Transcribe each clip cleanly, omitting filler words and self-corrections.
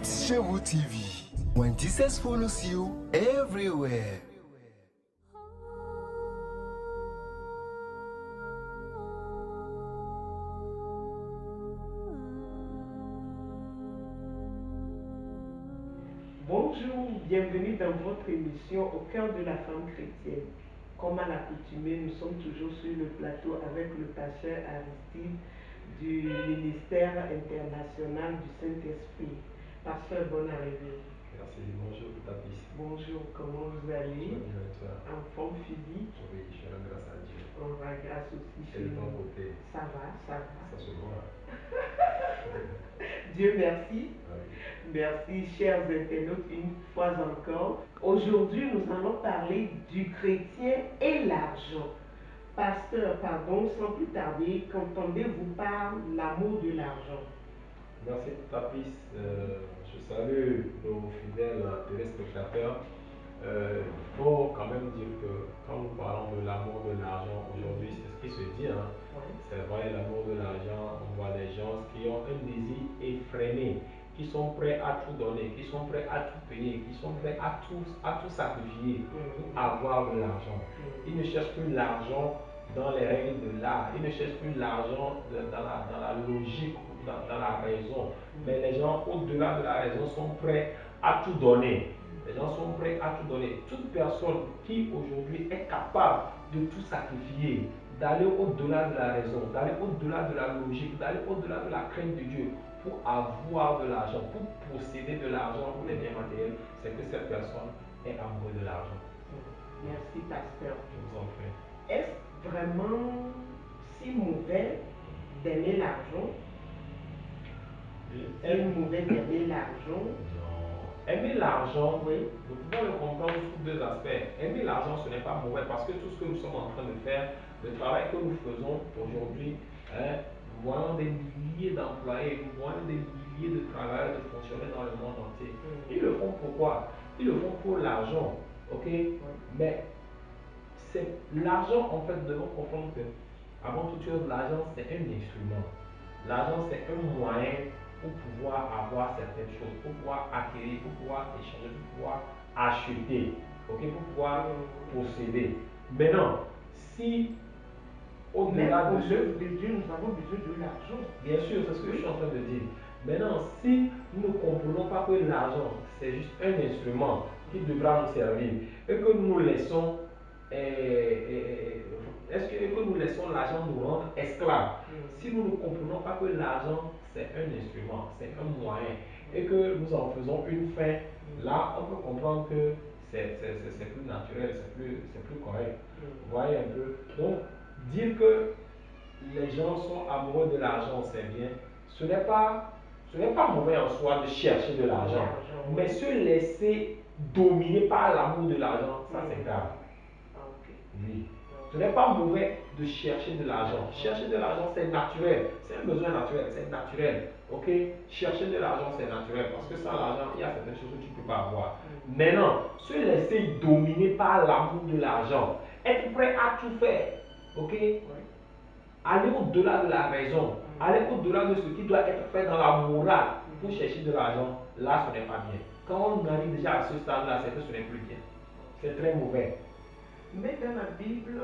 It's Shewu TV. When Jesus follows you everywhere. Bonjour, bienvenue dans votre émission Au cœur de la femme chrétienne. Comme à l'accoutumée, nous sommes toujours sur le plateau avec le pasteur Aristide du ministère international du Saint-Esprit. Pasteur, bonne arrivée. Merci, bonjour Tapis. Bonjour, comment vous Tu allez? vas bien et toi? En forme physique? Oui, je rends grâce à Dieu. On rend grâce aussi Et chez de ton nous. côté? Ça va, ça va. Ça se voit. Dieu merci. Ah oui. Merci, chers internautes, une fois encore. Aujourd'hui, nous allons parler du chrétien et l'argent. Pasteur, pardon, sans plus tarder, qu'entendez-vous par l'amour de l'argent? Merci Tapis. Je salue nos fidèles téléspectateurs. Il faut quand même dire que quand nous parlons de l'amour de l'argent aujourd'hui, c'est ce qui se dit, hein. Oui. C'est vrai, l'amour de l'argent, on voit des gens qui ont un désir effréné, qui sont prêts à tout donner, qui sont prêts à tout payer, qui sont prêts à tout sacrifier pour avoir de l'argent. Ils ne cherchent plus l'argent dans les règles de l'art, ils ne cherchent plus l'argent dans la logique, dans la raison. Mais les gens, au-delà de la raison, sont prêts à tout donner. Les gens sont prêts à tout donner. Toute personne qui aujourd'hui est capable de tout sacrifier, d'aller au-delà de la raison, d'aller au-delà de la logique, d'aller au-delà de la crainte de Dieu pour avoir de l'argent, pour posséder de l'argent ou des biens matériels, c'est que cette personne est amoureuse de l'argent. Merci, pasteur. Je vous en prie. Est-ce vraiment si mauvais d'aimer l'argent? Est-il mauvais d'aimer l'argent? Non. Aimer l'argent, Oui. nous pouvons le comprendre sous deux aspects. Aimer l'argent, ce n'est pas mauvais parce que tout ce que nous sommes en train de faire, le travail que nous faisons aujourd'hui, hein, nous voyons des milliers d'employés, nous voyons des milliers de travailleurs, de fonctionnaires dans le monde entier. Ils le font pourquoi? Ils le font pour l'argent, ok? Mais c'est l'argent, en fait, nous devons comprendre que, avant toute chose, l'argent, c'est un instrument. L'argent, c'est un moyen pour pouvoir avoir certaines choses, pour pouvoir acquérir, pour pouvoir échanger, pour pouvoir acheter, ok, pour pouvoir posséder. Maintenant, si Même au-delà pour de ce... l'œuvre de Dieu, nous avons besoin de l'argent. Bien sûr, c'est ce que Oui. je suis en train de dire. Maintenant, si nous ne comprenons pas que l'argent, c'est juste un instrument qui devra nous servir et que nous laissons est-ce que nous laissons l'argent nous rendre esclaves? Si nous ne comprenons pas que l'argent, c'est un instrument, c'est un moyen, et que nous en faisons une fin, là, on peut comprendre que c'est plus naturel, c'est plus correct. Vous voyez un peu? Donc, dire que les gens sont amoureux de l'argent, c'est bien. Ce n'est pas mauvais en soi de chercher de l'argent, mais se laisser dominer par l'amour de l'argent, ça c'est grave. Oui. Ce n'est pas mauvais de chercher de l'argent. Chercher de l'argent, c'est naturel. C'est un besoin naturel, c'est naturel. Ok? Chercher de l'argent, c'est naturel. Parce que sans l'argent, il y a certaines choses que tu ne peux pas avoir. Maintenant, se laisser dominer par l'amour de l'argent, être prêt à tout faire. Ok? Aller au-delà de la raison, aller au-delà de ce qui doit être fait dans la morale pour chercher de l'argent, là, ce n'est pas bien. Quand on arrive déjà à ce stade-là, c'est que ce n'est plus bien. C'est très mauvais. Mais dans la Bible,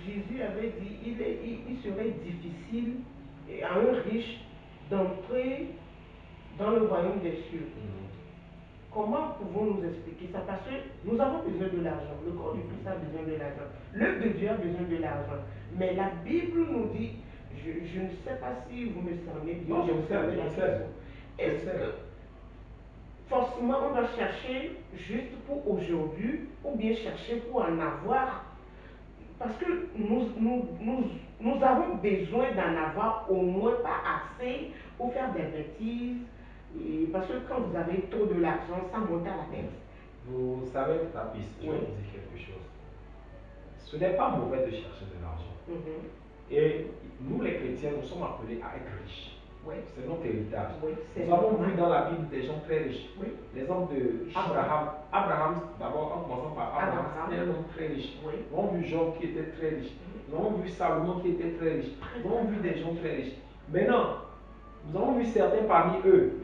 Jésus avait dit il serait difficile à un riche d'entrer dans le royaume des cieux. Comment pouvons-nous expliquer ça? Parce que nous avons besoin de l'argent. Le corps du Christ a besoin de l'argent. L'œuvre de Dieu a besoin de l'argent. Mais la Bible nous dit, je ne sais pas si vous me cernez bien, Non, je vous le sais, cernez je la le sais. question. Est-ce que forcément on doit chercher juste pour aujourd'hui ou bien chercher pour en avoir? Parce que nous avons besoin d'en avoir au moins pas assez pour faire des bêtises. Et parce que quand vous avez trop de l'argent, ça monte à la tête. Vous savez, Tapis, je vais Oui. vous dire quelque chose. Ce n'est pas mauvais de chercher de l'argent. Mhm. Et nous, les chrétiens, nous sommes appelés à être riches. Oui. C'est notre héritage. Oui, c'est Nous avons normal. vu dans la Bible des gens très riches. Oui. L'exemple de Abraham. Abraham, d'abord, en commençant par Abraham, c'était un homme très riche. Oui. Nous avons vu Job qui était très riche. Nous avons vu Salomon qui était très riche. Nous avons vu des gens très riches. Maintenant, nous avons vu certains parmi eux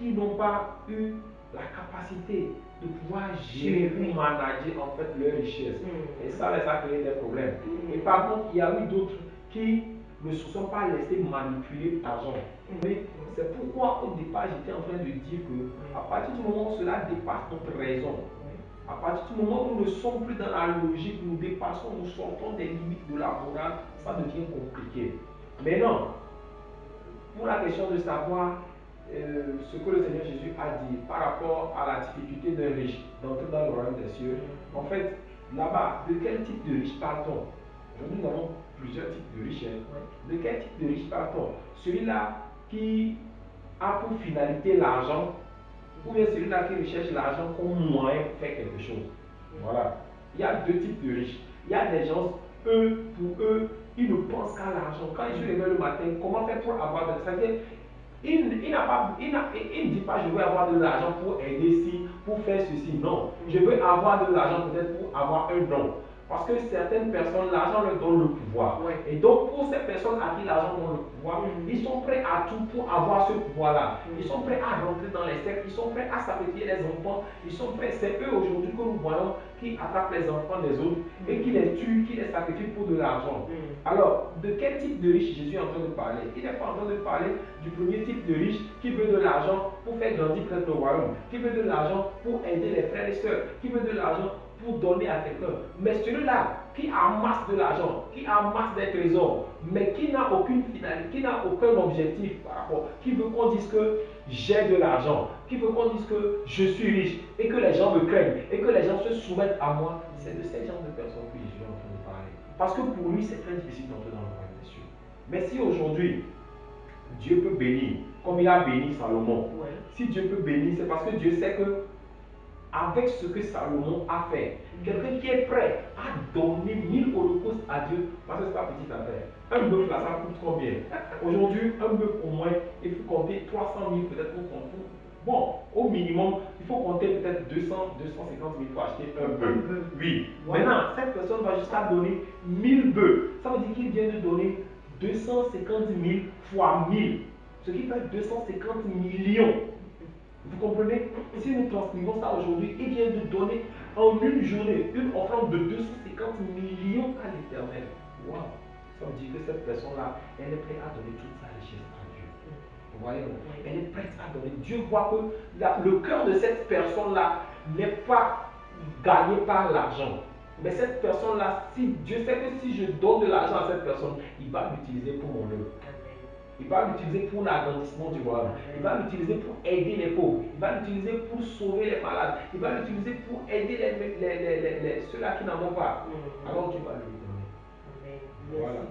qui n'ont pas eu la capacité de pouvoir gérer ou manager en fait leur richesse. Et ça les a créé des problèmes. Et par contre, il y a eu d'autres qui ne se sont pas laissés manipuler par l'argent. C'est pourquoi au départ j'étais en train de dire que à partir du moment où cela dépasse notre raison, à partir du moment où nous ne sommes plus dans la logique, nous dépassons, nous sortons des limites de la morale, ça devient compliqué. Maintenant, pour la question de savoir ce que le Seigneur Jésus a dit par rapport à la difficulté d'un riche d'entrer dans le royaume des cieux, en fait, là-bas, de quel type de riche parle-t-on? Aujourd'hui, nous avons plusieurs types de riches. De quel type de riche parle-t-on? Celui-là qui a pour finalité l'argent, ou bien celui-là qui recherche l'argent comme moyen pour faire quelque chose. Voilà. Il y a deux types de riches. Il y a des gens, eux, pour eux, ils ne pensent qu'à l'argent. Quand ils se réveillent le matin, comment faire pour avoir de l'argent? C'est-à-dire, il ne dit pas je veux avoir de l'argent pour aider ci, pour faire ceci. Non. Je veux avoir de l'argent peut-être pour avoir un don. Parce que certaines personnes, l'argent leur donne le pouvoir. Et donc, pour ces personnes à qui l'argent donne le pouvoir, ils sont prêts à tout pour avoir ce pouvoir-là. Ils sont prêts à rentrer dans les sectes, ils sont prêts à sacrifier les enfants. Ils sont prêts, c'est eux aujourd'hui que nous voyons qui attrapent les enfants des autres et qui les tuent, qui les sacrifient pour de l'argent. Alors, de quel type de riche Jésus est en train de parler? Il n'est pas en train de parler du premier type de riche qui veut de l'argent pour faire grandir peut-être le royaume, qui veut de l'argent pour aider les frères et sœurs, qui veut de l'argent pour donner à quelqu'un. Mais celui-là qui amasse de l'argent, qui amasse des trésors, mais qui n'a aucune finalité, qui n'a aucun objectif par rapport, qui veut qu'on dise que j'ai de l'argent, qui veut qu'on dise que je suis riche et que les gens me craignent et que les gens se soumettent à moi, c'est de ces genres de personnes que Jésus est en train de parler. Parce que pour lui, c'est très difficile d'entrer dans le royaume des cieux. Mais si aujourd'hui, Dieu peut bénir, comme il a béni Salomon, si Dieu peut bénir, c'est parce que Dieu sait que avec ce que Salomon a fait, quelqu'un qui est prêt à donner 1000 holocaustes à Dieu, parce que ce n'est pas petite affaire. Un bœuf là, ça coûte combien? Aujourd'hui, un bœuf au moins, il faut compter 300 000 peut-être pour compter. Bon, au minimum, il faut compter peut-être 200, 250 000 pour acheter un bœuf. Oui. Maintenant, cette personne va jusqu'à donner 1000 bœufs. Ça veut dire qu'il vient de donner 250 000 fois 1000, ce qui fait 250 millions. Vous comprenez? Si nous transcrivons ça aujourd'hui, il vient de donner en une journée une offrande de 250 millions à l'Éternel. Waouh! Ça veut dire que cette personne-là, elle est prête à donner toute sa richesse à Dieu. Vous voyez? Elle est prête à donner. Dieu voit que le cœur de cette personne-là n'est pas gagné par l'argent. Mais cette personne-là, si Dieu sait que si je donne de l'argent à cette personne, il va l'utiliser pour mon œuvre. Il va l'utiliser pour l'agrandissement du royaume. Il va l'utiliser pour aider les pauvres. Il va l'utiliser pour sauver les malades. Il va l'utiliser pour aider ceux-là qui n'en ont pas. Alors Dieu va lui donner. Voilà.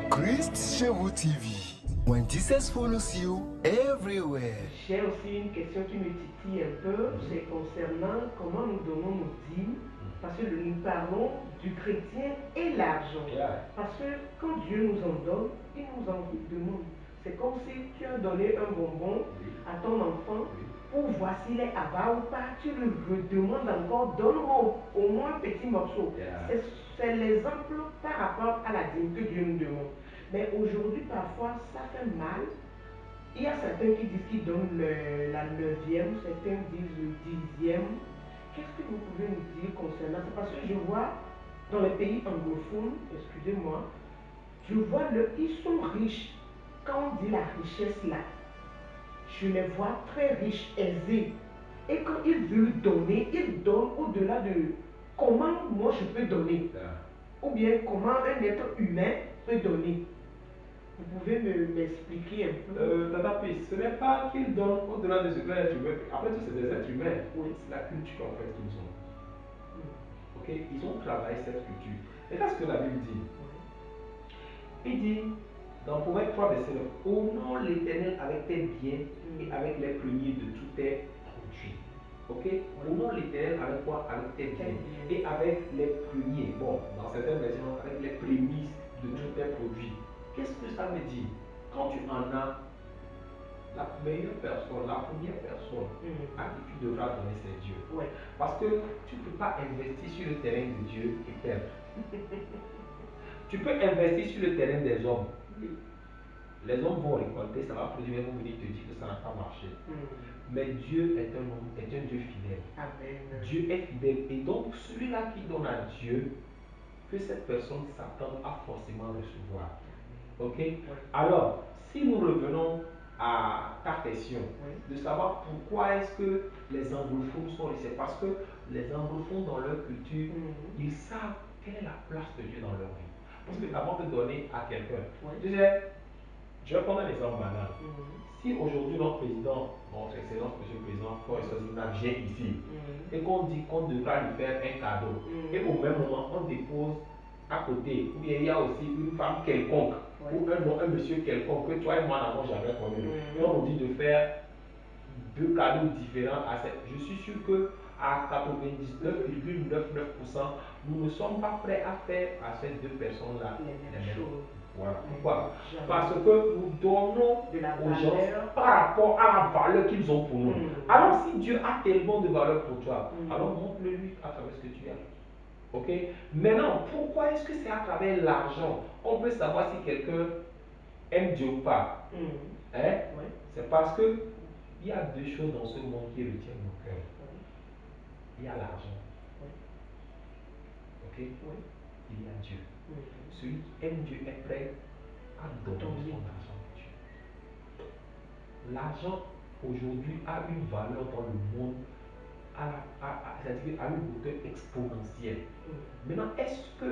Christ chez vous TV. When Jesus follows you everywhere. J'ai aussi une question qui me titille un peu, c'est concernant comment nous donnons nos dîmes, parce que nous parlons du chrétien et l'argent. Parce que quand Dieu nous en donne, il nous en demande. C'est comme si tu as donné un bonbon à ton enfant pour voir s'il est avare ou pas. Tu le redemandes encore, donne-moi au moins un petit morceau. C'est l'exemple par rapport à la dîme que Dieu nous demande. Mais aujourd'hui, parfois, ça fait mal. Il y a certains qui disent qu'ils donnent la 9e, certains disent le 10e. Qu'est-ce que vous pouvez nous dire concernant ça? Parce que je vois dans les pays anglophones, excusez-moi, je vois ils sont riches. Quand on dit la richesse là, je les vois très riches, aisés. Et quand ils veulent donner, ils donnent au-delà de comment moi je peux donner. Ou bien comment un être humain peut donner. Vous pouvez m'expliquer un peu? Tata P, ce n'est pas qu'ils donnent au-delà de ce que l'être humain. Après tout, c'est des êtres humains. C'est la culture en fait qu'ils ont. Ok, ils ont travaillé cette culture. Et là, ce que la Bible dit. Il dit, dans Proverbe 3, verset 9, honore l'Éternel avec tes biens et avec les premiers de tous tes produits. Ok, honore l'Éternel avec quoi? Avec tes biens et avec les premiers. Bon, dans certaines versions, avec les prémices de tous tes produits. Qu'est-ce que ça veut dire? Quand tu en as la meilleure personne, la première personne à qui tu devras donner, c'est Dieu. Ouais. Parce que tu ne peux pas investir sur le terrain de Dieu et perdre. Tu peux investir sur le terrain des hommes. Les hommes vont récolter, ça va produire, mais vont venir te dire que ça n'a pas marché. Mais Dieu est un Dieu fidèle. Amen. Dieu est fidèle. Et donc, celui-là qui donne à Dieu, que cette personne s'attende à forcément recevoir. Ok? Alors, si nous revenons à ta question, de savoir pourquoi est-ce que les anglophones sont riches, c'est parce que les anglophones dans leur culture, ils savent quelle est la place de Dieu dans leur vie. Parce que avant de donner à quelqu'un, tu sais, je vais prendre un exemple banal. Si aujourd'hui notre président, notre excellence, monsieur le président, vient ici et qu'on dit qu'on devra lui faire un cadeau, et au même moment on dépose à côté, ou bien il y a aussi une femme quelconque, ou un monsieur quelconque que toi et moi n'avons jamais connu, et on nous dit de faire deux cadeaux différents à cette. Je suis sûr que à 99,99%, nous ne sommes pas prêts à faire à ces deux personnes-là les mêmes choses. Voilà. Pourquoi? Parce que nous donnons de la aux gens valeur par rapport à la valeur qu'ils ont pour nous. Alors si Dieu a tellement de valeur pour toi, alors montre-le lui à travers ce que tu as. Ok? Maintenant, pourquoi est-ce que c'est à travers l'argent qu'on peut savoir si quelqu'un aime Dieu ou pas? Hein? C'est parce que il y a deux choses dans ce monde qui retiennent nos cœurs. Il y a l'argent. Ok? Il y a Dieu. Celui qui aime Dieu est prêt à donner son argent à Dieu. L'argent aujourd'hui a une valeur dans le monde, c'est-à-dire à une hauteur exponentielle. Maintenant, est-ce que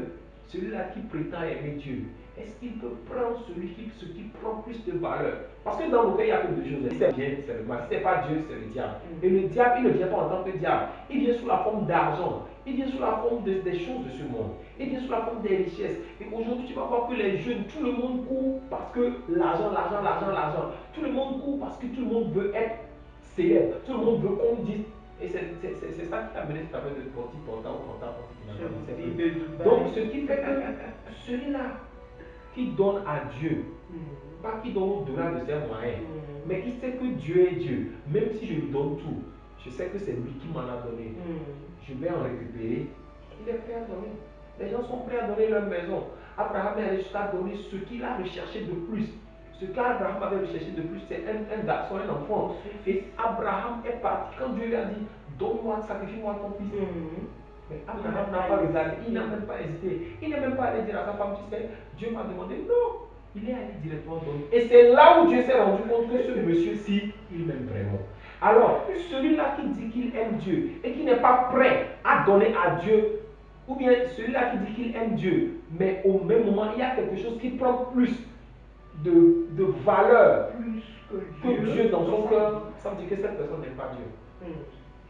celui-là qui prétend aimer Dieu, est-ce qu'il peut prendre ce qui prend plus de valeur? Parce que dans le cas, il n'y a que deux choses. Si c'est bien, c'est le mal. Si ce n'est pas Dieu, c'est le diable. Et le diable, il ne vient pas en tant que diable. Il vient sous la forme d'argent. Il vient sous la forme des choses de ce monde. Il vient sous la forme des richesses. Et aujourd'hui, tu vas voir que les jeunes, tout le monde court parce que l'argent, l'argent, l'argent, l'argent. Tout le monde court parce que tout le monde veut être célèbre. Tout le monde veut qu'on dise. Et c'est ça qui a mené cette affaire de porti porta ou porta porti qui n'a pas marché. Donc, ce qui fait que celui-là qui donne à Dieu, pas qui donne au-delà de ses moyens, mais il sait que Dieu est Dieu. Même si je lui donne tout, je sais que c'est lui qui m'en a donné. Je vais en récupérer. Il est prêt à donner. Les gens sont prêts à donner leur maison. Abraham est allé jusqu'à donner ce qu'il a recherché de plus. Ce qu'Abraham avait recherché de plus, c'est un garçon, un enfant. Et Abraham est parti quand Dieu lui a dit, donne-moi, sacrifie-moi ton fils. Mais Abraham n'a pas regardé, il n'a même pas hésité. Il n'est même pas allé dire à sa femme, tu sais, Dieu m'a demandé, non. Il est allé directement donner. Et c'est là où Dieu s'est rendu compte que ce monsieur-ci, il m'aime vraiment. Alors, celui-là qui dit qu'il aime Dieu et qui n'est pas prêt à donner à Dieu, ou bien celui-là qui dit qu'il aime Dieu, mais au même moment, il y a quelque chose qui prend plus de valeur que Dieu dans son cœur, ça veut dire que cette personne n'aime pas Dieu.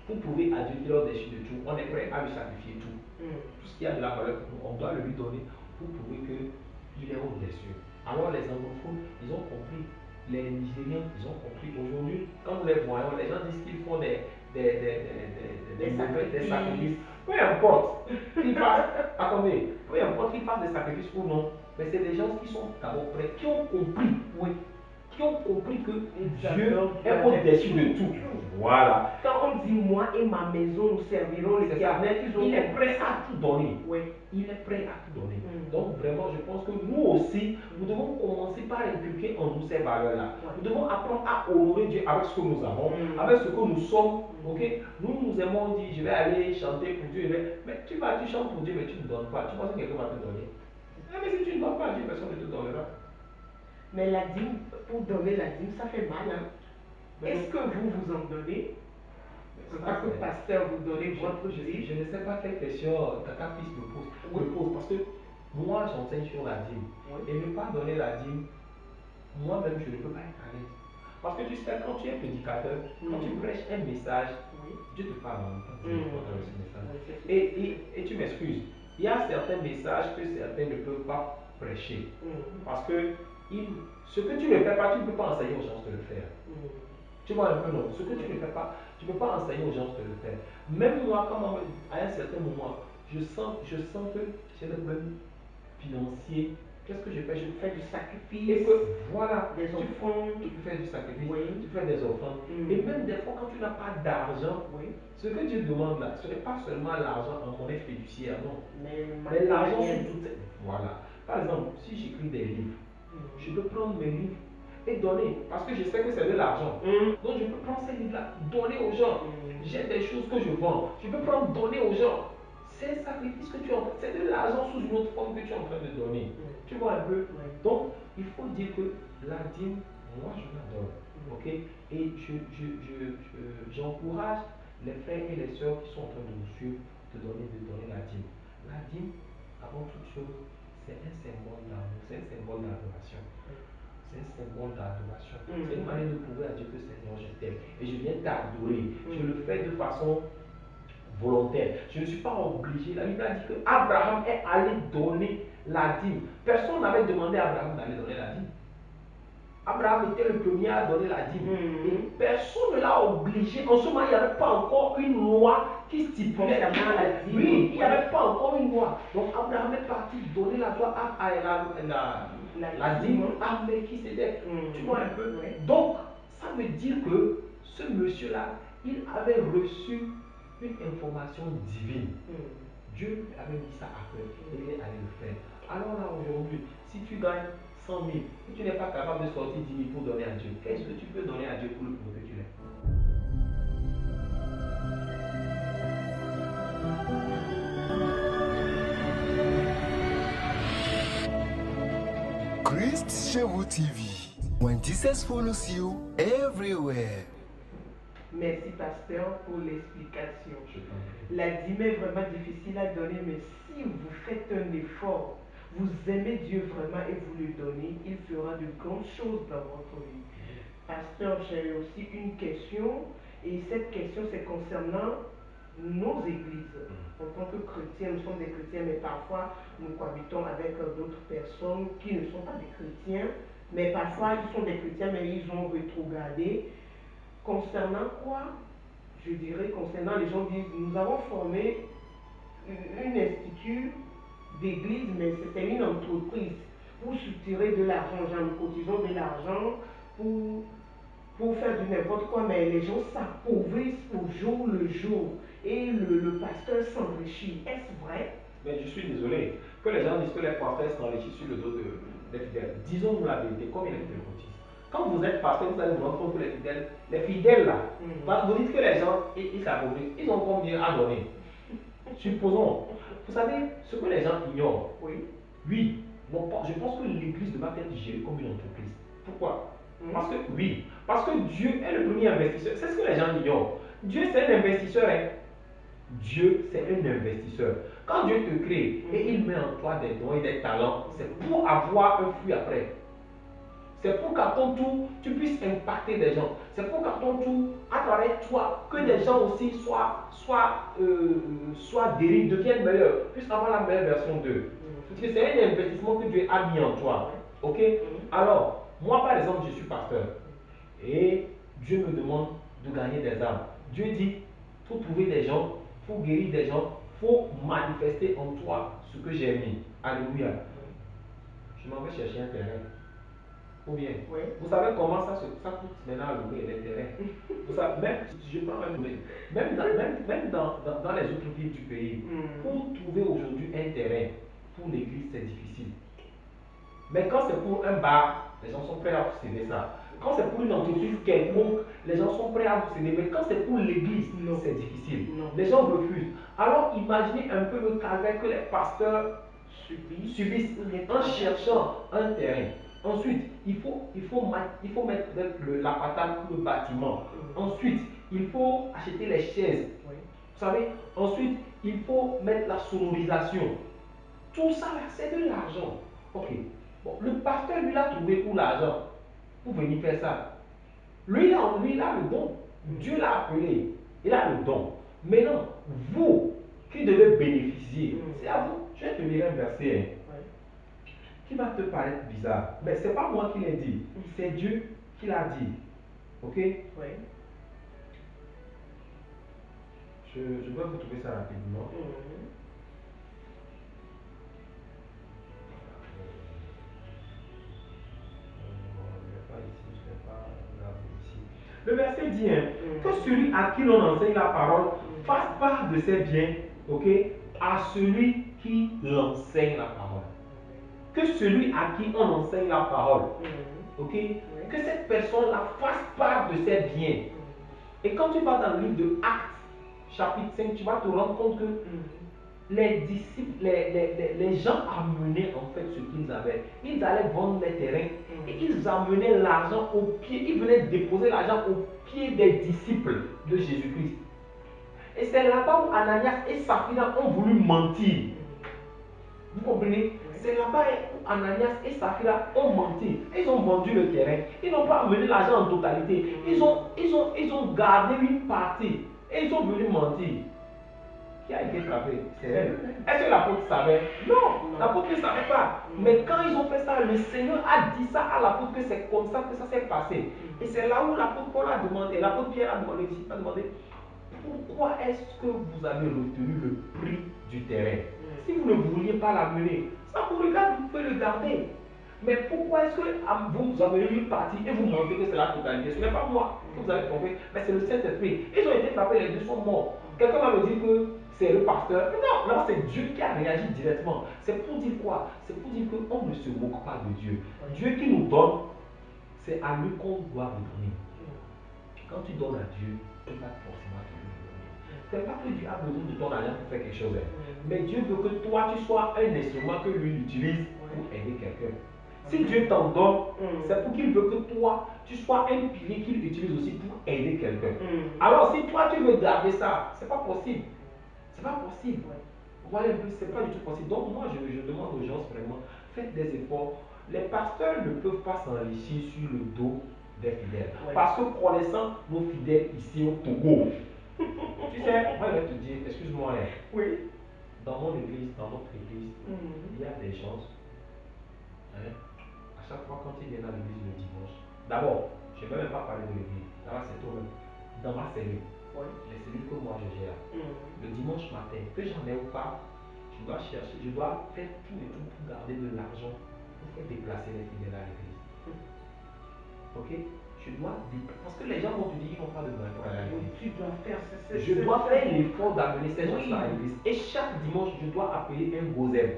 Pour prouver à Dieu qu'il est au-dessus de tout, on est prêt à lui sacrifier tout. Tout ce qui a de la valeur pour nous, on doit le lui donner pour prouver qu'il est au-dessus. Alors les anglophones, ils ont compris. Les Nigériens, ils ont compris. Aujourd'hui, quand nous les voyons, les gens disent qu'ils font des sacrifices. Peu importe qu'ils fassent, attendez, peu importe qu'ils fassent des sacrifices ou non, mais c'est des gens qui sont d'abord prêts, qui ont compris, qui ont compris que Dieu est au-dessus de tout. Voilà. Quand on dit moi et ma maison, nous servirons l'Éternel, il est prêt à tout donner. Il est prêt à tout donner. Donc vraiment, je pense que nous aussi, nous devons commencer par inculquer en nous ces valeurs-là. Nous devons apprendre à honorer Dieu avec ce que nous avons, avec ce que nous sommes. Ok? Nous aimons dire, je vais aller chanter pour Dieu. Mais tu chantes pour Dieu, mais tu ne donnes pas. Tu penses que quelqu'un va te donner? Mais si tu ne donnes pas à Dieu, personne ne te donnera. Mais la dîme, pour donner la dîme, ça fait mal. Est-ce que vous en donnez? En tant que pasteur, vous donnez votre dîme? Je ne sais pas quelle question ta fils me pose. Parce que moi, j'enseigne sur la dîme. Et ne pas donner la dîme, moi-même, je ne peux pas être à l'aise. Parce que tu sais, quand tu es prédicateur, quand tu prêches un message, Dieu te parle en même temps. Ce message. Et tu m'excuses. Il y a certains messages que certains ne peuvent pas prêcher. Parce que ce que tu ne fais pas, tu ne peux pas enseigner aux gens de le faire. Tu vois un peu, non? Ce que tu ne fais pas, tu ne peux pas enseigner aux gens de le faire. Même moi, à un certain moment, je sens que j'ai des problèmes financiers qu'est-ce que je fais? Je Faire du Et sacrifice, que, voilà, des offrandes. tu peux faire du sacrifice, Oui. tu fais des offrandes. Mm. Et même des fois, quand tu n'as pas d'argent, Oui. ce que Dieu demande là, ce n'est pas seulement l'argent en monnaie fiduciaire, non. Mais Mais l'argent matériel. sur toutes. Voilà. Par exemple, si j'écris des livres, Mm. je peux prendre mes livres et donner, parce que je sais que c'est de l'argent. Mm. Donc je peux prendre ces livres-là, donner aux gens. Mm. J'ai des choses que je vends, je peux prendre, donner aux gens. C'est un sacrifice que tu es en train, c'est de l'argent sous une autre forme que tu es en train de donner. Mm. Tu vois un peu? Oui. Donc, il faut dire que la dîme, moi je la donne. Mm. Ok? Et j'encourage les frères et les sœurs qui sont en train de nous suivre de donner la dîme. La dîme, avant toute chose, c'est un symbole d'amour, c'est un symbole d'adoration. C'est un symbole d'adoration. C'est une manière de prouver à Dieu que Seigneur, je t'aime. Et je viens t'adorer. Je le fais de façon volontaire. Je ne suis pas obligé. La Bible a dit que Abraham est allé donner la dîme. Personne n'avait demandé à Abraham d'aller donner la dîme. Abraham était le premier à donner la dîme. Et personne ne l'a obligé. En ce moment, il n'y avait pas encore une loi qui stipulait la dîme. Oui, il n'y avait pas encore une loi. Donc Abraham est parti donner la loi la dîme à Melchisédek. Tu vois un peu? Donc, ça veut dire que ce monsieur-là, il avait reçu une information divine. Dieu avait mis ça à cœur et il est allé le faire. Alors là, aujourd'hui, si tu gagnes 100 000 et tu n'es pas capable de sortir 10 000 pour donner à Dieu, qu'est-ce que tu peux donner à Dieu pour le prouver que tu l'aimes? Christ chez vous TV. When Jesus follows you everywhere. Merci, pasteur, pour l'explication. Je t'en prie. La dîme est vraiment difficile à donner, mais si vous faites un effort, vous aimez Dieu vraiment et vous le donnez, il fera de grandes choses dans votre vie. Pasteur, j'ai aussi une question, et cette question, c'est concernant nos églises. En tant que chrétiens, nous sommes des chrétiens, mais parfois nous cohabitons avec d'autres personnes qui ne sont pas des chrétiens, mais parfois ils sont des chrétiens, mais ils ont rétrogradé. Concernant quoi? Je dirais, concernant les gens disent, nous avons formé une institut d'église, mais c'était une entreprise pour soutirer de l'argent. Genre, nous cotisons de l'argent pour faire du n'importe quoi, mais les gens s'appauvrissent au jour le jour et le pasteur s'enrichit. Est-ce vrai? Mais je suis désolé que les gens disent que les pasteurs s'enrichissent sur le dos des fidèles. Disons-nous la vérité, combien les fidèles cotisent? Quand vous êtes pasteur, vous allez vous rendre compte que les fidèles là, quand vous dites que les gens ils s'appauvrissent, ils ont combien à donner? Supposons, vous savez ce que les gens ignorent. Oui. Oui, non, je pense que l'église doit être gérée comme une entreprise. Pourquoi? Parce que oui, parce que Dieu est le premier investisseur. C'est ce que les gens ignorent. Dieu c'est un investisseur. Hein. Dieu c'est un investisseur. Quand Dieu te crée et il met en toi des dons et des talents, c'est pour avoir un fruit après. C'est pour qu'à ton tour, tu puisses impacter des gens. C'est pour qu'à ton tour, à travers toi, que des gens aussi soient guéris, deviennent meilleurs, puissent avoir la meilleure version d'eux. Parce que c'est un investissement que Dieu a mis en toi. Ok? Alors, moi par exemple, je suis pasteur. Et Dieu me demande de gagner des âmes. Dieu dit, il faut trouver des gens, il faut guérir des gens, il faut manifester en toi ce que j'ai mis. Alléluia. Je m'en vais chercher un terrain. Ou bien, vous savez comment ça coûte maintenant à louer les terrains. Vous savez, même, je prends même dans les autres villes du pays, pour trouver aujourd'hui un terrain pour l'église, c'est difficile. Mais quand c'est pour un bar, les gens sont prêts à vous céder ça. Quand c'est pour une entreprise quelconque, les gens sont prêts à vous céder. Mais quand c'est pour l'église, c'est difficile. Les gens refusent. Alors imaginez un peu le calvaire que les pasteurs subissent en cherchant un terrain. Ensuite, il faut mettre la patate pour le bâtiment. Ensuite, il faut acheter les chaises. Vous savez, ensuite, il faut mettre la sonorisation. Tout ça, là, c'est de l'argent. Ok. Bon, le pasteur, lui, a trouvé où l'argent pour venir faire ça. Lui, il a le don. Dieu l'a appelé. Il a le don. Maintenant, vous qui devez bénéficier, c'est à vous. Je vais te lire un verset. Hein qui va te paraître bizarre. Mais ce n'est pas moi qui l'ai dit, c'est Dieu qui l'a dit. Ok? Oui. Je vais vous trouver ça rapidement. Le verset dit que celui à qui l'on enseigne la parole fasse part de ses biens, ok, à celui qui l'enseigne la parole. Que celui à qui on enseigne la parole, ok, que cette personne-là fasse part de ses biens. Et quand tu vas dans le livre de Actes, chapitre 5, tu vas te rendre compte que les disciples, les gens amenaient en fait ce qu'ils avaient. Ils allaient vendre les terrains et ils amenaient l'argent au pied. Ils venaient déposer l'argent au pied des disciples de Jésus-Christ. Et c'est là-bas où Ananias et Saphira ont voulu mentir. Vous comprenez? C'est là-bas où Ananias et Saphira ont menti. Ils ont vendu le terrain. Ils n'ont pas amené l'argent en totalité. Ils ont gardé une partie. Et ils sont venus mentir. Qui a été frappé? C'est eux. Est-ce que l'apôtre savait? Non, l'apôtre ne savait pas. Mais quand ils ont fait ça, le Seigneur a dit ça à l'apôtre que c'est comme ça que ça s'est passé. Et c'est là où l'apôtre Paul a demandé, l'apôtre Pierre a demandé, pourquoi est-ce que vous avez retenu le prix du terrain? Si vous ne vouliez pas l'amener, ça vous regarde, vous pouvez le garder. Mais pourquoi est-ce que vous avez une partie et vous mentez que c'est la totalité? Ce n'est pas moi que vous avez trompé, mais c'est le Saint-Esprit. Ils ont été frappés, les deux sont morts. Quelqu'un va me dire que c'est le pasteur. Non, là c'est Dieu qui a réagi directement. C'est pour dire quoi? C'est pour dire qu'on ne se moque pas de Dieu. Dieu qui nous donne, c'est à lui qu'on doit redonner. Quand tu donnes à Dieu, tu vas forcément te le donner. Ce n'est pas que Dieu a besoin de ton argent pour faire quelque chose. Mais Dieu veut que toi, tu sois un instrument que lui utilise pour aider quelqu'un. Si Dieu t'en donne, c'est pour qu'il veut que toi, tu sois un pilier qu'il utilise aussi pour aider quelqu'un. Alors si toi, tu veux garder ça, c'est pas possible. C'est pas possible. Vous voyez un peu, c'est pas du tout possible. Donc moi, je demande aux gens vraiment, faites des efforts. Les pasteurs ne peuvent pas s'enrichir sur le dos des fidèles. Parce que connaissant nos fidèles ici au Togo, tu sais, moi je vais te dire, excuse-moi, oui. Dans mon église, dans notre église, il y a des gens, à chaque fois quand ils viennent à l'église le dimanche, d'abord, je ne vais même pas parler de l'église, là c'est tout même. Dans ma cellule, les cellules que moi je gère, le dimanche matin, que j'en ai ou pas, je dois chercher, je dois faire tout et tout pour garder de l'argent pour faire déplacer les fidèles à l'église. Ok? Je dois, parce que les gens vont te dire qu'ils n'ont pas de moyens pour aller à l'église. Tu dois faire Je dois faire l'effort d'amener ces gens-là à l'église. Et chaque dimanche, je dois appeler un gozem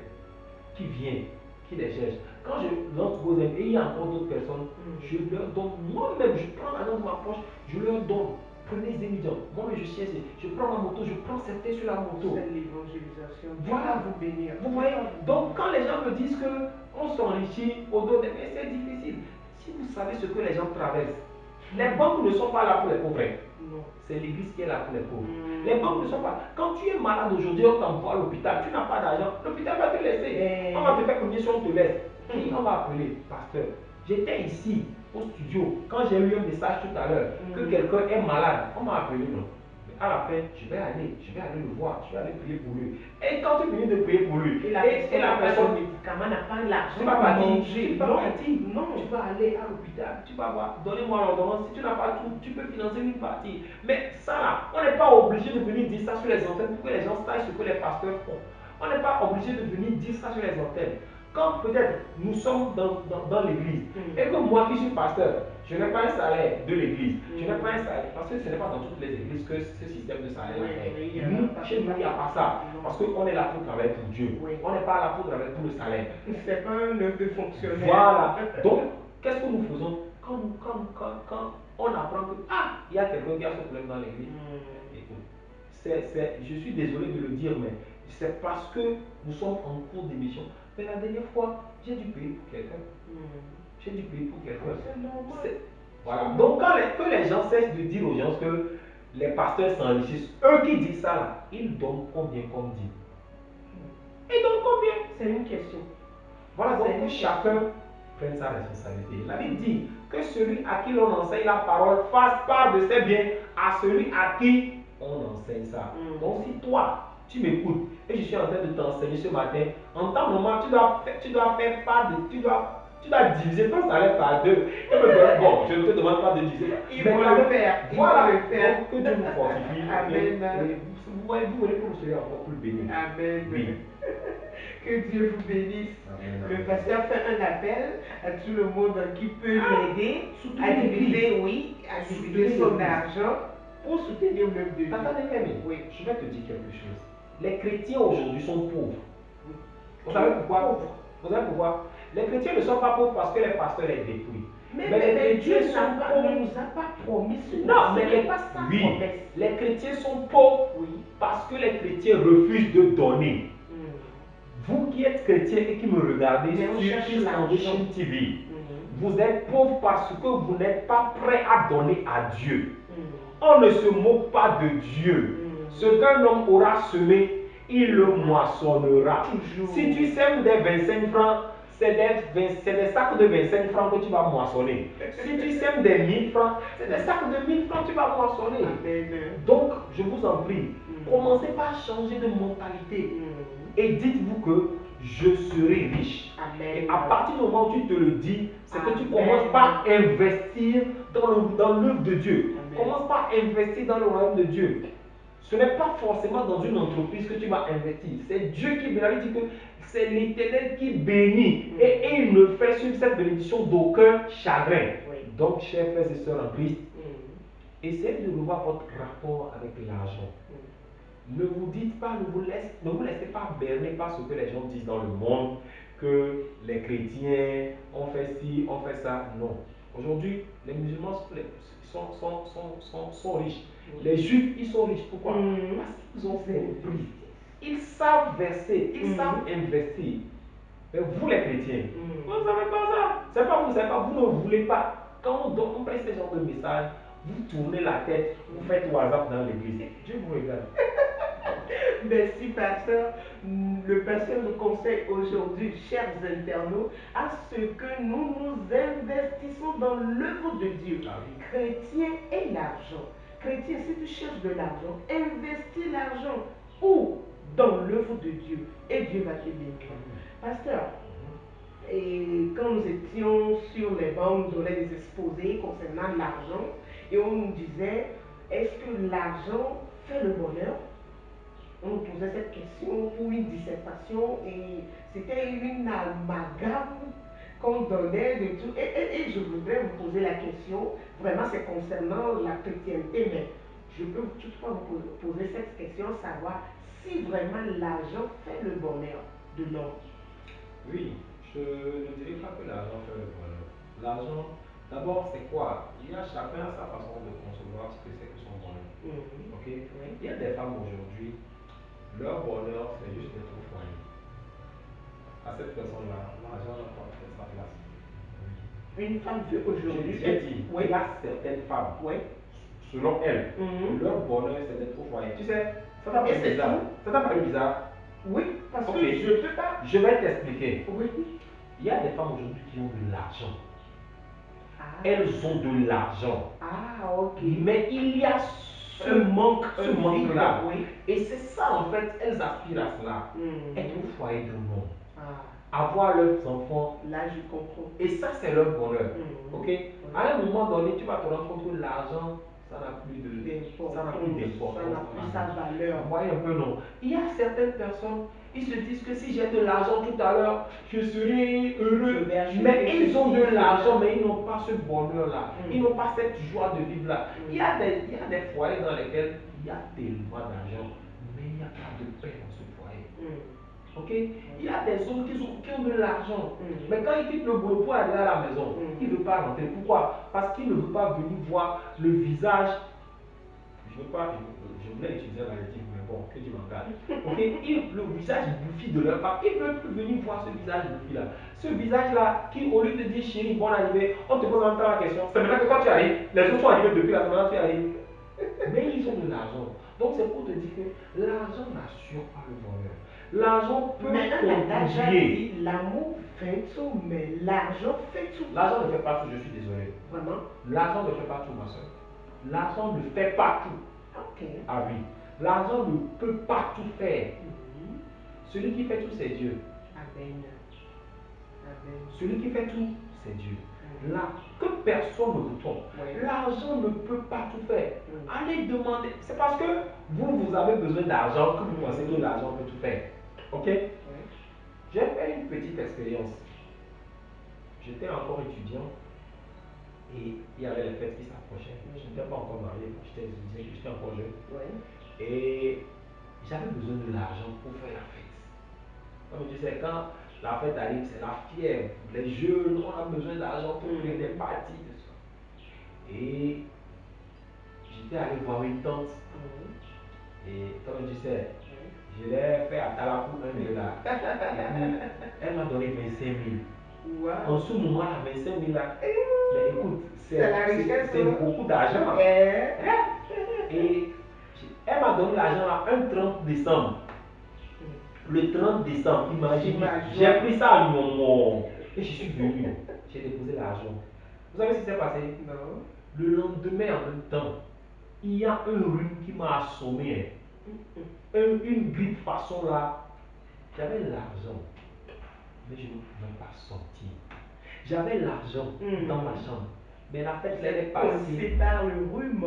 qui vient, qui les cherche. Quand je lance gozem et il y a encore d'autres personnes, je leur donne, moi-même, je prends l'argent de ma poche, je leur donne. Prenez les étudiants. Moi-même, je cherche, je prends ma moto, je prends certains sur la moto. C'est l'évangélisation. Voilà, vous bénir. Vous voyez? Donc, quand les gens me disent qu'on s'enrichit au dos des mais c'est difficile. Si vous savez ce que les gens traversent, les banques ne sont pas là pour les pauvres. Non. C'est l'église qui est là pour les pauvres. Les banques ne sont pas. Quand tu es malade aujourd'hui, on t'envoie à l'hôpital, tu n'as pas d'argent, l'hôpital va te laisser. On va te faire combien si on te laisse? Qui on va appeler? Pasteur. J'étais ici au studio quand j'ai eu un message tout à l'heure que quelqu'un est malade. On m'a appelé, non? À la fin, je vais aller le voir, je vais aller prier pour lui. Et quand tu finis de prier pour lui, et la personne médicament n'a pas l'argent, tu vas pas dire, non, tu vas aller à l'hôpital, tu vas voir, donnez-moi l'ordonnance, si tu n'as pas tout, tu peux financer une partie. Mais ça là, on n'est pas obligé de venir dire ça sur les antennes pour que les gens sachent ce que les pasteurs font. On n'est pas obligé de venir dire ça sur les antennes. Quand peut-être nous sommes dans l'église et que moi qui suis pasteur, je n'ai pas un salaire de l'église, je n'ai pas un salaire, parce que ce n'est pas dans toutes les églises que ce système de salaire est. Nous, chez nous, il n'y a pas ça, parce qu'on est là pour travailler pour Dieu, on n'est pas là pour travailler pour le salaire. C'est pas un œuvre de fonctionnaire. Voilà, donc qu'est-ce que nous faisons quand on apprend que, il y a quelqu'un qui a ce problème dans l'église? Je suis désolé de le dire, mais c'est parce que nous sommes en cours d'émission. Mais la dernière fois, j'ai dû payer pour quelqu'un. J'ai dû payer pour quelqu'un. C'est normal. Voilà. Donc, que les gens cessent de dire aux gens que les pasteurs s'enrichissent, eux qui disent ça là, ils donnent combien comme dit? Ils donnent combien? C'est une question. Voilà, donc que chacun prenne sa responsabilité. La Bible dit que celui à qui l'on enseigne la parole fasse part de ses biens à celui à qui on enseigne ça. Donc, si toi, tu m'écoutes et je suis en train de t'enseigner ce matin, en temps normal, tu dois faire part de, tu dois Tu dois diviser ton salaire par deux. Et me dire, bon, je ne te demande pas de diviser. Il mais faut quand le même, faire. Il voilà. faut le faire. Donc, que Dieu vous fortifie. Amen. Et vous verrez que vous serez encore plus bénis. Amen. Oui. Que Dieu vous bénisse. Amen, Le amen. pasteur fait un appel à tout le monde qui peut l'aider soutenir à diviser, l'Église. oui, à Soutenir diviser son l'Église. argent pour soutenir l'œuvre de Dieu. Attendez, Camille, Oui. je vais te dire quelque chose. Les chrétiens aujourd'hui sont pauvres. Vous savez pourquoi? Vous savez pourquoi? Les chrétiens ne sont pas pauvres parce que les pasteurs les dépouillent. Mais Dieu ne nous a pas promis ce Non, mais n'est pas sa oui, promesse. les chrétiens sont pauvres Oui. parce que les chrétiens refusent de donner. Mm. Vous qui êtes chrétien et qui me regardez Mais on sur cherche Kiss l'argent. Foundation TV, Mm. vous êtes pauvres parce que vous n'êtes pas prêts à donner à Dieu. Mm. On ne se moque pas de Dieu. Mm. Ce qu'un homme aura semé, il le moissonnera. Toujours. Si tu sèmes des 25 francs, c'est des sacs de 25 francs que tu vas moissonner. Si tu sèmes des 1000 francs, c'est des sacs de 1000 francs que tu vas moissonner. Amen. Donc, je vous en prie, Mm. commencez par changer de mentalité Mm. et dites-vous que je serai riche. Amen. Et à partir du moment où tu te le dis, c'est que tu Amen. commences par investir dans l'œuvre de Dieu. Amen. Commence par investir dans le royaume de Dieu. Ce n'est pas forcément dans une entreprise que tu vas investir. C'est Dieu qui bénit. Il dit que c'est l'Éternel qui bénit. Et il ne fait suivre cette bénédiction d'aucun chagrin. Oui. Donc, chers frères et sœurs en Christ, Mm. essayez de revoir votre rapport avec l'argent. Ne vous dites pas, ne vous laissez pas berner par ce que les gens disent dans le monde, que les chrétiens ont fait ci, ont fait ça. Non. Aujourd'hui, les musulmans sont riches. Les juifs, ils sont riches. Pourquoi? Mm. Parce qu'ils ont compris. Ils savent verser, ils savent investir. Mais vous, les chrétiens, Mm. vous ne savez pas ça. C'est pas vous, c'est pas vous ne voulez pas. Quand on presse ce genre de message, vous tournez la tête, vous faites WhatsApp dans l'église. Dieu vous regarde. Merci, pasteur. Le pasteur nous conseille aujourd'hui, chers internautes, à ce que nous nous investissons dans l'œuvre de Dieu. Ah oui. Chrétien et l'argent. Chrétien, si tu cherches de l'argent, investis l'argent où? Dans l'œuvre de Dieu. Et Dieu va te bénir. Pasteur, et quand nous étions sur les bancs, on nous donnait des exposés concernant l'argent et on nous disait, est-ce que l'argent fait le bonheur? On nous posait cette question pour une dissertation et c'était une amalgame qu'on donnait de tout. Et je voudrais vous poser la question, vraiment c'est concernant la chrétienté, mais je peux toutefois vous poser cette question, savoir si vraiment l'argent fait le bonheur de l'homme. Oui, je ne dirais pas que l'argent fait le bonheur. L'argent, d'abord, c'est quoi? Chacun a sa façon de concevoir ce que c'est que son bonheur. Ok? Oui. Il y a des femmes aujourd'hui, leur bonheur, c'est juste d'être au foyer. À cette personne-là, l'argent n'a pas fait sa place. Une femme veut aujourd'hui J'ai dit, Oui. il y a certaines femmes, Oui. selon elles, Mhm. leur bonheur, c'est d'être au foyer. Tu sais, ça t'a Et paru c'est bizarre. tout. Ça t'a paru bizarre? Oui, parce Ok. que je ne peux pas. Je vais t'expliquer. Oui. Il y a des femmes aujourd'hui qui ont de l'argent. Ah. Elles ont de l'argent. Ah, ok. Mais il y a Ce manque, ce un manque-là. vide, oui. Et c'est ça, en fait, elles aspirent à cela. Mhm. Être au foyer de nom. Ah, Avoir leurs enfants. là, je comprends. Et ça, c'est leur bonheur. Mhm. Ok? À un moment donné, tu vas te rendre compte que l'argent, ça n'a plus d'importance. Ça n'a plus sa valeur. Vous voyez un peu, non? Il y a certaines personnes, ils se disent que si j'ai de l'argent tout à l'heure, je serai heureux. Je vais acheter Mais quelque ils ont chose. de l'argent, mais ils n'ont pas ce bonheur-là. Mm. Ils n'ont pas cette joie de vivre-là. Mm. Il y a des foyers dans lesquels il y a tellement d'argent, mais il n'y a pas de paix dans ce foyer. Mhm. Ok? Il y a des hommes qui ont de l'argent, Mm. mais quand ils quittent le boulot pour aller à la maison, Mm. ils ne veulent pas rentrer. Pourquoi? Parce qu'ils ne veulent pas venir voir le visage. Je voulais utiliser l'adjectif, mais bon, que Dieu m'en garde. Ok? Le visage bouffi de leur part, ils ne veulent plus venir voir ce visage bouffi-là. Ce visage-là, qui au lieu de dire chérie, bonne arrivée, on te pose en même temps la question. C'est maintenant que quand tu arrives, les autres sont arrivés depuis la semaine, tu arrives. Mais ils ont de l'argent. Donc c'est pour te dire que l'argent n'assure pas le bonheur. L'argent peut Mais un adage a contribuer. dit, l'amour fait tout, mais l'argent fait tout. L'argent ne fait pas tout, je suis désolé. Vraiment? L'argent ne fait pas tout, ma soeur. L'argent ne fait pas tout. Ok. Ah oui. L'argent ne peut pas tout faire. Mhm. Celui qui fait tout, c'est Dieu. Amen. Amen. Celui qui fait tout, c'est Dieu. Mm. Là, que personne ne vous trompe. Oui. L'argent ne peut pas tout faire. Mm. Allez demander. C'est parce que vous avez besoin d'argent que vous pensez que l'argent peut tout faire. Ok? Oui. J'ai fait une petite expérience. J'étais encore étudiant et il y avait les fêtes qui s'approchaient. Je n'étais pas encore marié, j'étais encore jeune. Oui. Et j'avais besoin de l'argent pour faire la fête. Comme tu sais, quand la fête arrive, c'est la fièvre. Les jeunes, on a besoin d'argent pour créer des parties, tout ça. Et j'étais allé voir une tante. Et comme tu sais, je l'ai fait à Talakou $1. Et puis, elle m'a donné 25 000. Wow. En ce moment-là, 25 000 là, mais écoute, C'est la richesse, c'est beaucoup d'argent. Et elle m'a donné l'argent là, un 30 décembre. Le 30 décembre, imagine, j'ai pris ça à mon et je suis venu. J'ai déposé l'argent. Vous savez ce qui s'est passé? Non. Le lendemain, en même temps, il y a un rhume qui m'a assommé. Une grippe façon là. J'avais l'argent, mais je ne pouvais pas sortir. J'avais l'argent dans ma chambre, mais la fête l'année passée. Par le rhume.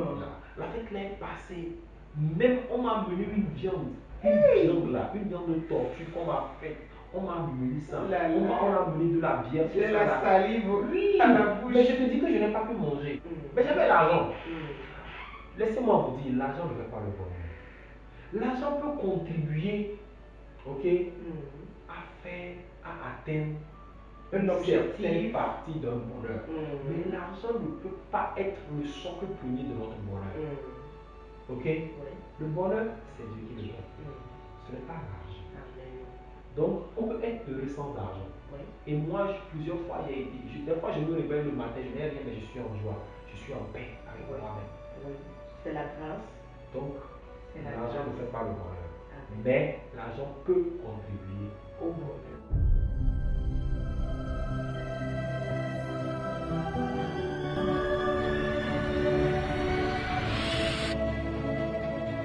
La fête l'année passée. Même on m'a amené une viande. Une viande là, une viande de tortue qu'on m'a faite. On m'a amené ça. On m'a amené de la bière. J'ai la salive oui, à la bouche. Mais je te dis que je n'ai pas pu manger. Mais j'avais l'argent. Laissez-moi vous dire, l'argent ne fait pas le bonheur. L'argent peut contribuer, ok, à atteindre une certaine partie d'un bonheur. Mais l'argent ne peut pas être le socle premier de notre bonheur. Ok? Le bonheur, c'est Dieu qui le donne. Ce n'est pas l'argent. Donc, on peut être heureux sans argent. Et moi, plusieurs fois, des fois, je me réveille le matin, je n'ai rien, mais je suis en joie. Je suis en paix avec moi-même. C'est la grâce. Donc, l'argent ne fait pas le bonheur. Mais l'argent peut contribuer au bonheur.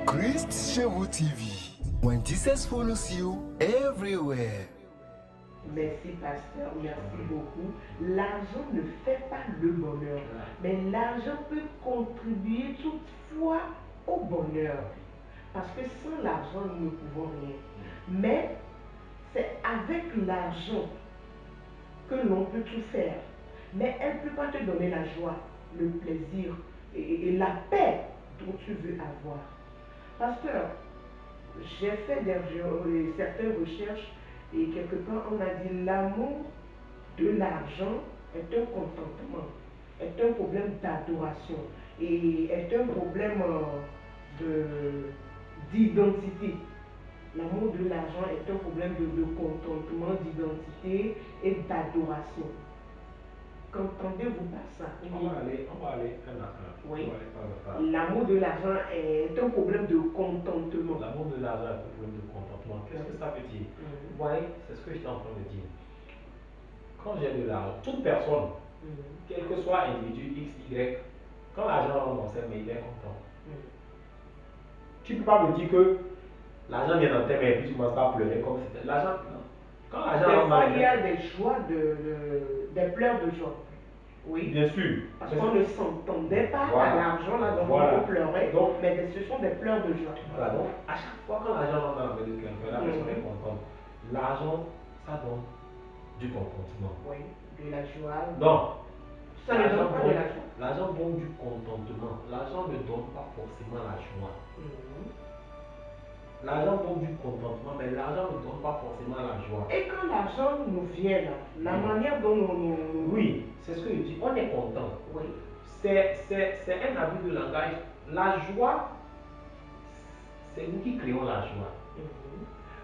Christ chez vous TV. When Jesus follows you everywhere. Merci pasteur, merci beaucoup. L'argent ne fait pas le bonheur, mais l'argent peut contribuer toutefois au bonheur. Parce que sans l'argent, nous ne pouvons rien. Mais c'est avec l'argent que l'on peut tout faire. Mais elle ne peut pas te donner la joie, le plaisir et la paix dont tu veux avoir. Pasteur, j'ai fait certaines recherches et quelque part on a dit l'amour de l'argent est un contentement, est un problème d'adoration et est un problème d'identité. L'amour de l'argent est un problème de contentement, d'identité et d'adoration. Qu'entendez-vous par ça? On va aller un à un. Oui. On va aller pas à pas. L'amour de l'argent est un problème de contentement. L'amour de l'argent est un problème de contentement. Qu'est-ce que ça veut dire? Vous voyez, c'est ce que j'étais en train de dire. Quand j'ai de l'argent, toute personne, quel que soit individu X, Y, quand l'argent rentre dans ses mains, il est content. Tu ne peux pas me dire que l'argent vient dans tes mains et puis tu commences pas à pleurer comme c'était. L'argent, non. Quand l'argent rentre dans les mains. Il y a des joies, des pleurs de joie. Oui. Bien sûr. Parce qu'on ne s'entendait pas à l'argent là, donc on pleurait. Mais ce sont des pleurs de joie. Voilà, donc à chaque fois quand l'argent rentre dans la main de quelqu'un, la personne est contente. L'argent, ça donne du contentement. Oui, de la joie. Non. Ça ne donne pas de la joie. L'argent donne du contentement. L'argent ne donne pas forcément la joie. L'argent donne du contentement, mais l'argent ne donne pas forcément la joie. Et quand l'argent nous vient là, la manière dont nous... Oui, c'est ce que je dis, on est content. Oui. C'est un abus de langage. La joie, c'est nous qui créons la joie.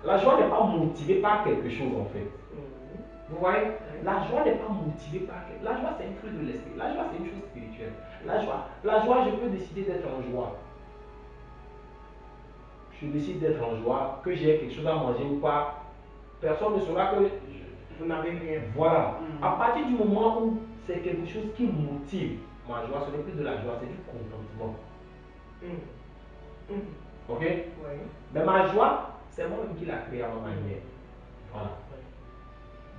La joie n'est pas motivée par quelque chose en fait. Vous voyez, la joie n'est pas motivée par quelque chose. La joie, c'est un fruit de l'esprit. La joie, c'est une chose spirituelle. La joie, je peux décider d'être en joie. Je décide d'être en joie, que j'ai quelque chose à manger ou pas. Personne ne saura que vous n'avez rien. Voilà. À partir du moment où c'est quelque chose qui motive ma joie, ce n'est plus de la joie, c'est du contentement. Ok? Oui. Mais ma joie, c'est moi-même qui l'a créée à ma manière. Voilà.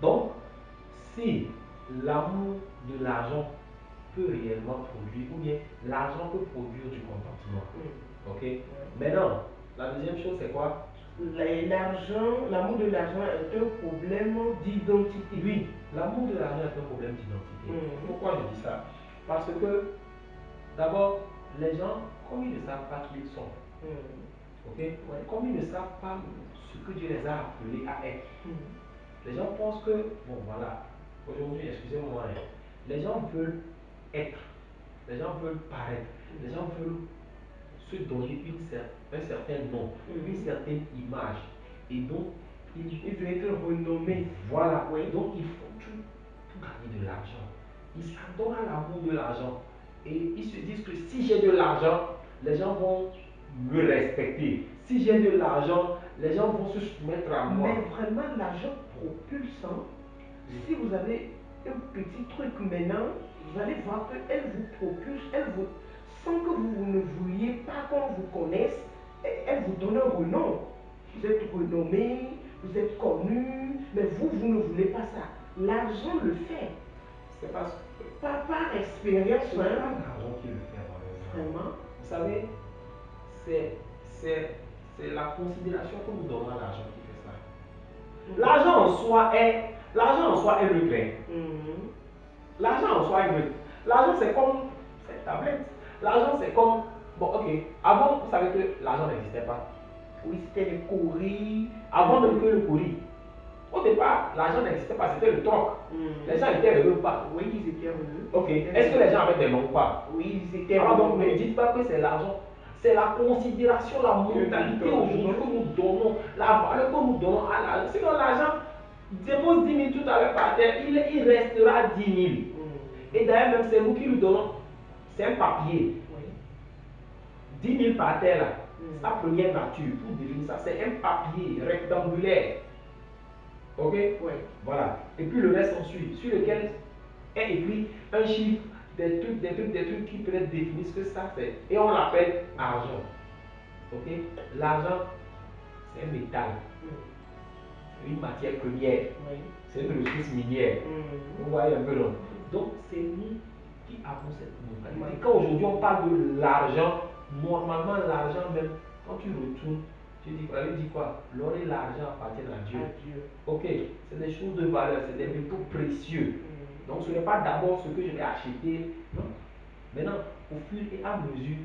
Donc, si l'amour de l'argent peut réellement produire, ou bien l'argent peut produire du contentement. Ok? Maintenant, la deuxième chose, c'est quoi? L'amour de l'argent est un problème d'identité. Oui, l'amour de l'argent est un problème d'identité. Pourquoi je dis ça? Parce que, d'abord, les gens, comme ils ne savent pas qui ils sont, ok? Comme ils ne savent pas ce que Dieu les a appelés à être, les gens pensent que, bon voilà, aujourd'hui, excusez-moi, hein, les gens veulent être, les gens veulent paraître, les gens veulent se donner un certain nom, une certaine image. Et donc, ils veulent être renommés. Voilà, donc ils font tout pour gagner de l'argent. Ils s'adonnent à l'amour de l'argent. Et ils se disent que si j'ai de l'argent, les gens vont me respecter. Si j'ai de l'argent, les gens vont se soumettre à moi. Mais vraiment, l'argent propulse. Si vous avez un petit truc maintenant, vous allez voir qu'elle vous propulse, sans que vous ne vouliez pas qu'on vous connaisse, elle vous donne un renom. Vous êtes renommé, vous êtes connu, mais vous ne voulez pas ça. L'argent le fait. C'est parce que par expérience. c'est pas l'argent qui le fait, Vraiment. Vous savez, c'est la considération que nous donnons à l'argent qui fait ça. L'argent en soi est le grain. L'argent en soi est le. L'argent c'est comme cette tablette. L'argent c'est comme. Bon, ok. Avant, vous savez que l'argent n'existait pas. Oui, c'était le courrier. Avant même que le courrier. Au départ, l'argent n'existait pas, c'était le troc. Les gens étaient heureux pas. Oui, ils étaient heureux. Ok. Est-ce que les gens avaient des noms ou pas? Oui, ils étaient heureux. Alors donc, ne dites pas que c'est l'argent. C'est la considération, la mentalité aujourd'hui que nous donnons, la valeur que nous donnons à l'argent. Sinon, l'argent, dépose 10 000 tout à l'heure par terre, il restera 10 000. Et d'ailleurs, même c'est nous qui lui donnons. C'est un papier. 10 000 par terre là. Sa première nature, pour définir ça, c'est un papier rectangulaire. Ok? Oui. Voilà. Et puis le reste ensuite, sur lequel est écrit un chiffre, des trucs qui peut-être définir ce que ça fait. Et on l'appelle argent. Ok? L'argent, c'est un métal. Une matière première. Oui. C'est une ressource minière. Vous voyez un peu non? Donc c'est nous qui avons cette mentalité. Quand aujourd'hui on parle de l'argent, normalement l'argent même, quand tu retournes, tu dis quoi? L'or et l'argent appartiennent à Dieu. Ok, c'est des choses de valeur, c'est des métaux précieux. Donc ce n'est pas d'abord ce que je vais acheter. Non. Maintenant, au fur et à mesure,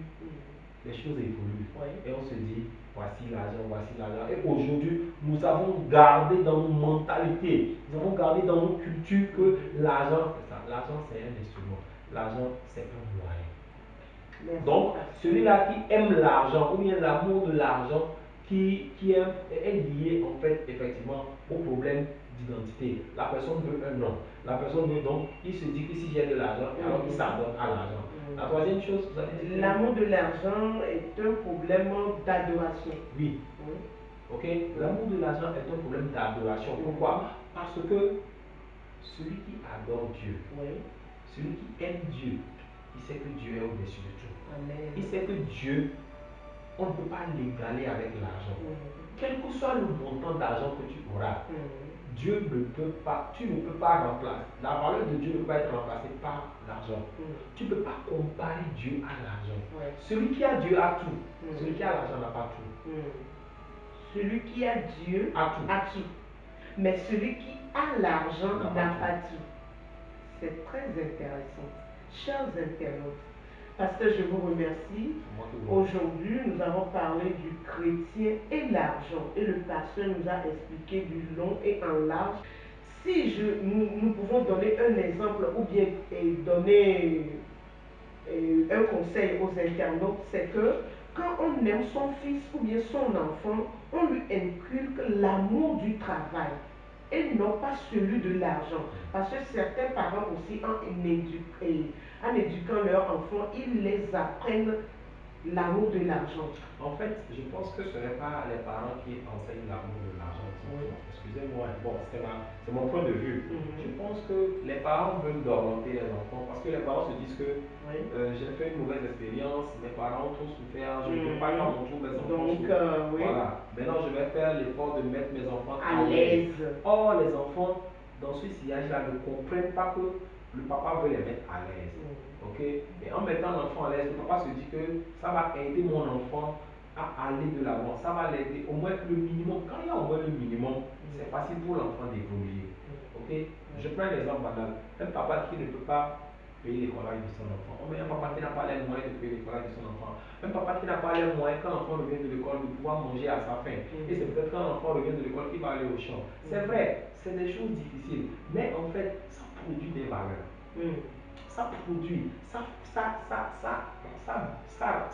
les choses évoluent. Et on se dit, voici l'argent, voici l'argent. Et aujourd'hui, nous avons gardé dans nos mentalités, nous avons gardé dans nos cultures que l'argent, c'est ça. L'argent, c'est un instrument. L'argent, c'est un moyen. Donc, celui-là qui aime l'argent, ou bien l'amour de l'argent, qui est lié en fait effectivement au problème d'identité. La personne veut un nom. La personne veut donc, il se dit que si j'ai de l'argent, alors il s'adonne à l'argent. La troisième chose, vous avez dit. L'amour de l'argent est un problème d'adoration. Oui. Ok. L'amour de l'argent est un problème d'adoration. Pourquoi? Parce que celui qui adore Dieu, celui qui aime Dieu, il sait que Dieu est au-dessus de tout. Amen. Il sait que Dieu, on ne peut pas l'égaler avec l'argent. Quel que soit le montant d'argent que tu auras, Dieu ne peut pas, tu ne peux pas remplacer. La valeur de Dieu ne peut pas être remplacée par l'argent. Tu ne peux pas comparer Dieu à l'argent. Celui qui a Dieu a tout. Celui qui a l'argent n'a pas tout. Celui qui a Dieu a tout. Mais celui qui a l'argent n'a pas tout. C'est très intéressant. Chers internautes, Pasteur, je vous remercie. Aujourd'hui, nous avons parlé du chrétien et l'argent. Et le pasteur nous a expliqué du long et en large. Si nous pouvons donner un exemple ou bien donner un conseil aux internautes, c'est que quand on aime son fils ou bien son enfant, on lui inculque l'amour du travail et non pas celui de l'argent. Parce que certains parents aussi, en éduquant leurs enfants, ils les apprennent l'amour de l'argent. En fait, je pense que ce n'est pas les parents qui enseignent l'amour de l'argent. Excusez-moi, bon, c'est mon point de vue. Je pense que les parents veulent dormenter les enfants parce que les parents se disent que j'ai fait une mauvaise expérience, mes parents ont trop souffert, je ne peux pas qu'à mon tour mes enfants souffrent. Voilà, maintenant je vais faire l'effort de mettre mes enfants à l'aise. Or, les enfants, dans ce sillage-là, ne comprennent pas que le papa veut les mettre à l'aise. Ok? Et en mettant l'enfant à l'aise, le papa se dit que ça va aider mon enfant à aller de l'avant. Ça va l'aider au moins le minimum. Quand il y a au moins le minimum, c'est facile pour l'enfant d'évoluer. Ok? Je prends un exemple banal. Un papa qui ne peut pas payer l'écolage de son enfant. Mais un papa qui n'a pas les moyens de payer l'écolage de son enfant. Un papa qui n'a pas les moyens, quand l'enfant revient de l'école, de pouvoir manger à sa faim. Et c'est peut-être quand l'enfant revient de l'école qu'il va aller au champ. C'est vrai, c'est des choses difficiles. Mais en fait, ça produit des valeurs. Ça produit, ça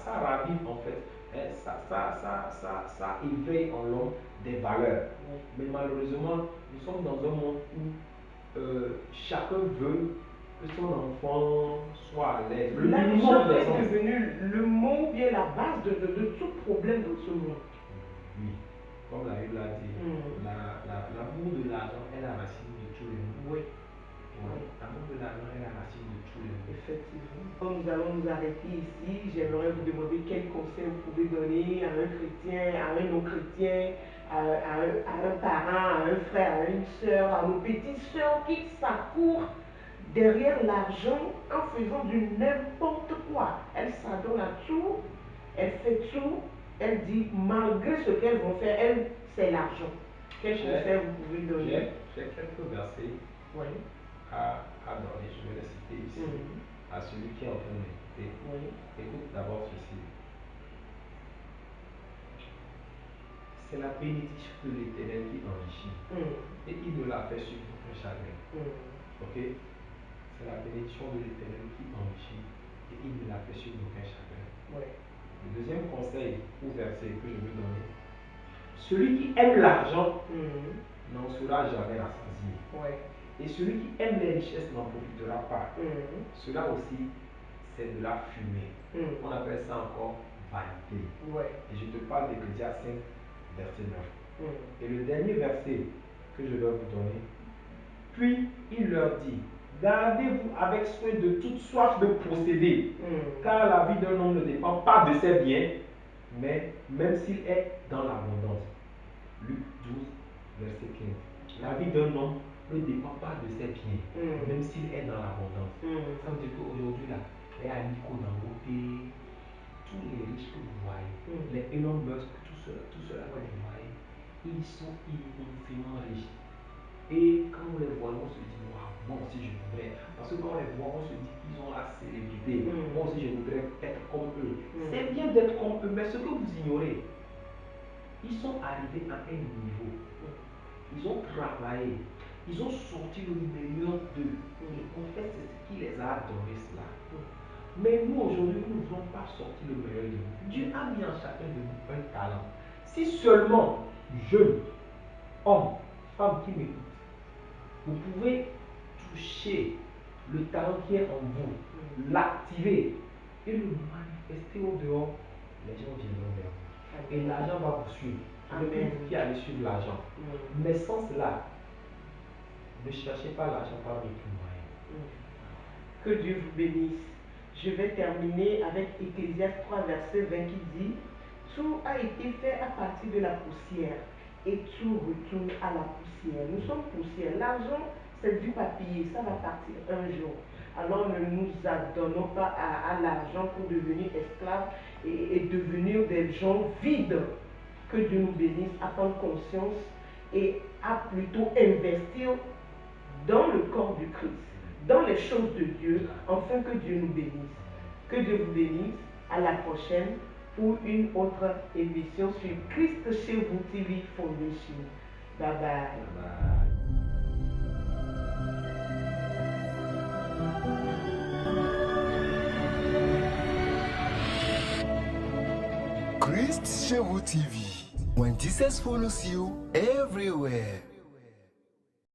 ravive en fait, hein, ça éveille en l'homme des valeurs. Mais malheureusement, nous sommes dans un monde où chacun veut que son enfant soit à l'aise. Le minimum L'argent des est hommes. devenu le mot, bien la base de tout problème dans ce monde. Oui, comme la Bible a dit, l'amour de l'argent est la racine de tous les maux. Oui. Ouais, l'amour de l'argent est la racine de tous les maux. Effectivement. Nous allons nous arrêter ici. J'aimerais vous demander quel conseil vous pouvez donner à un chrétien, à un non-chrétien, à un parent, à un frère, à une soeur, à nos petites soeurs qui s'accourent derrière l'argent en faisant du n'importe quoi. Elle s'adonne à tout, elle fait tout, elle dit malgré ce qu'elles vont faire, elle, c'est l'argent. Quel conseil vous pouvez donner? J'ai quelques versets Oui. à donner, je vais les citer ici, à celui qui est en train d'écouter. Oui. Écoute d'abord ceci. C'est la bénédiction de l'Éternel qui enrichit. Et il ne la fait suivre aucun chagrin. Ok? C'est la bénédiction de l'Éternel qui enrichit. Et il ne la fait suivre aucun chagrin. Ouais. Le deuxième conseil ou verset que je veux donner. Celui qui aime l'argent n'en sera jamais rassasié. Ouais. Et celui qui aime les richesses n'en profitera pas. Cela aussi, c'est de la fumée. On appelle ça encore vanité. Ouais. Et je te parle d'Ecclésiaste 5, verset 9. Et le dernier verset que je vais vous donner. Puis il leur dit, gardez-vous avec soin de toute soif de posséder, car la vie d'un homme ne dépend pas de ses biens, mais même s'il est dans l'abondance. Luc 12, verset 15. La vie d'un homme ne dépend pas de ses biens, même s'il est dans l'abondance. Ça veut dire qu'aujourd'hui, là, les Aliko Dangote, tous les riches que vous voyez, les Elon Musk, tout cela que vous voyez, ils sont immensément riches. Et quand on les voit, on se dit, waouh, moi aussi je voudrais. Parce que quand on les voit, on se dit qu'ils ont la célébrité. Moi aussi je voudrais être comme eux. C'est bien d'être comme eux, mais ce que vous ignorez, ils sont arrivés à un niveau. Ils ont travaillé. Ils ont sorti le meilleur d'eux. Et en fait, c'est ce qui les a donné cela. Mais nous, aujourd'hui, nous ne voulons pas sortir le meilleur de nous. Dieu a mis en chacun de nous un talent. Si seulement, jeunes, hommes, femmes qui m'écoutent, vous pouvez toucher le talent qui est en vous, l'activer et le manifester au dehors, les gens viendront vers vous. Et l'argent va vous suivre. Ce n'est plus vous qui allez suivre l'argent. Mais sans cela, ne cherchez pas l'argent par d'autres moyens. Que Dieu vous bénisse. Je vais terminer avec Ecclésiaste 3, verset 20 qui dit, tout a été fait à partir de la poussière et tout retourne à la poussière. Nous sommes poussière. L'argent, c'est du papier, ça va partir un jour. Alors ne nous adonnons pas à l'argent pour devenir esclaves et devenir des gens vides. Que Dieu nous bénisse à prendre conscience et à plutôt investir dans le corps du Christ, dans les choses de Dieu, afin que Dieu nous bénisse. Que Dieu vous bénisse. À la prochaine pour une autre émission sur Christ chez vous TV Foundation. Bye bye. Christ chez vous TV. When Jesus follows you everywhere.